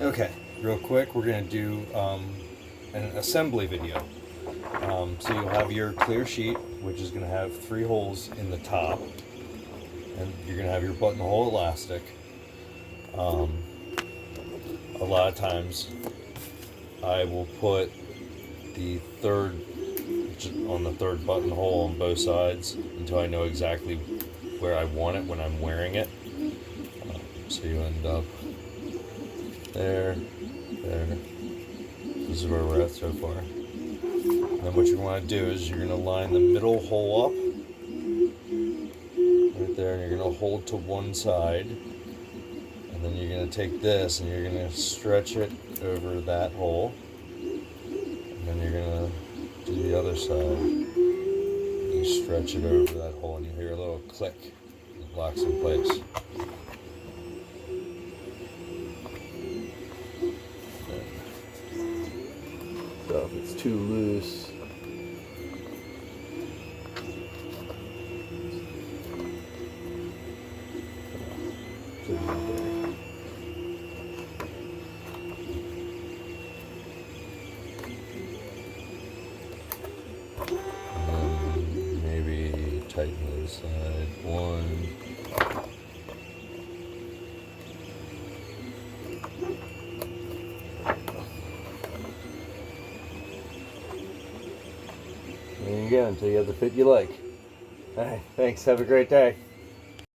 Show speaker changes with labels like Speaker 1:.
Speaker 1: Okay, real quick, we're going to do an assembly video. So you'll have your clear sheet, which is going to have 3 holes in the top, and you're going to have your buttonhole elastic. A lot of times I will put the third on the third buttonhole on both sides until I know exactly where I want it when I'm wearing it. So you end up there. This is where we're at so far. And then what you want to do is you're going to line the middle hole up right there, and you're going to hold to one side, and then you're going to take this and you're going to stretch it over that hole, and then you're going to do the other side. You stretch it over that hole, and you hear a little click. It locks in place.
Speaker 2: So if it's too loose,
Speaker 1: Maybe tighten this side. One.
Speaker 2: there you go, until you have the fit you like. All right, thanks. Have a great day.